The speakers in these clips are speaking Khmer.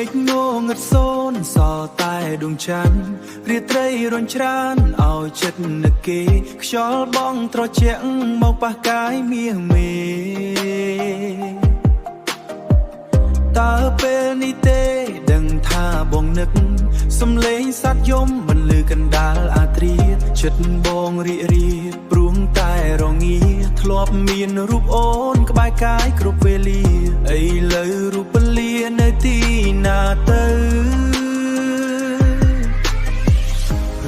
ឃងងឹតសូនសតែដួងច័ន្ទរាត្រីរញច្រានឲ្យចិត្តនឹកគេខ្យល់បងត្រជាក់មកប៉ះកាយមាសមេតើពេលនេះទេដឹងថាបងនឹកសំឡេងសត្វយំមិនលឺកណ្ដាលអាត្រាចិត្តបងរីករាយព្រមតែរងាធ្លាប់មានរូបអូនក្បែរកាយគ្រប់វេលាឥឡូវរូបលានៅទីណាទៅ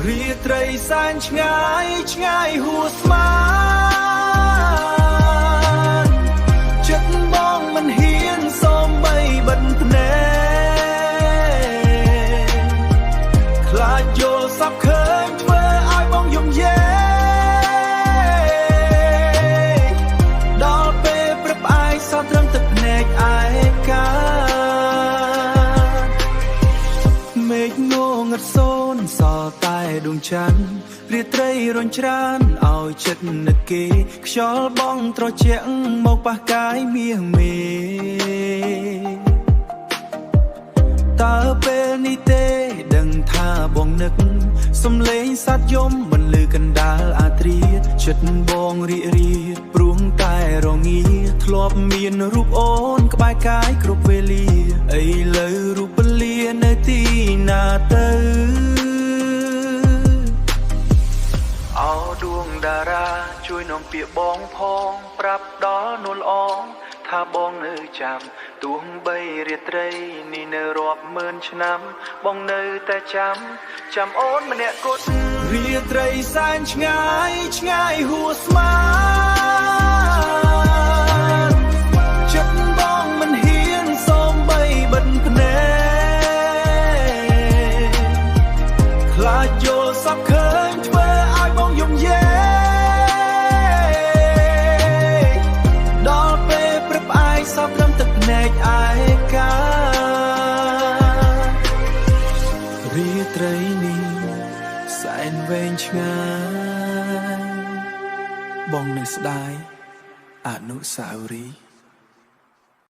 រាត្រីសែនឆ្ងាយឆ្ងាយហួសស្មានចិត្តបងមិនហ៊ានសូម្បីបិទភ្នែកខ្លាចយល់សប្ឃើញធ្វើឲ្យបងយំយេដល់ពេលព្រឹបអាយសោះត្រឹមទឹកភ្នែកឯកាមេឃងងឹតសូនសតែដួងច័ន្ទរាត្រីរញច្រានឲ្យចិត្តនឹកគេខ្យល់បងត្រជាក់មកប៉ះកាយមាសមេតើពេលនេះទេដឹងថាបងនឹកសំឡេងសត្វយំមិនលឺកណ្ដាលអាត្រាចិត្តបងរីករាយព្រមតែរងាធ្លាប់មានរូបអូនក្បែរកាយគ្រប់វេលាឥឡូវរូបលានៅទីណាទៅអោដួងតារាជួយនាំពាក្យបងផងប្រាប់ដល់នួនអងថាបងនៅចាំទោះបីរាត្រីនេះនៅរាប់ម៉ឺនឆ្នាំបងនៅតែចាំអូនម្នាក់គត់រាត្រីសែនឆ្ងាយឆ្ងាយហួសស្មានចិត្តបងមិនហ៊ានសូម្បីបិទភ្នែកខ្លាចយល់សប្ឃើញធ្វើឲ្យបងយំយេដល់ពេលព្រឹបអាយសោះត្រឹមទឹកភ្នែកឯការាត្រីនេះសែនវែងឆ្ងាយបងនៅស្ដាយអនុស្សាវរីយ៍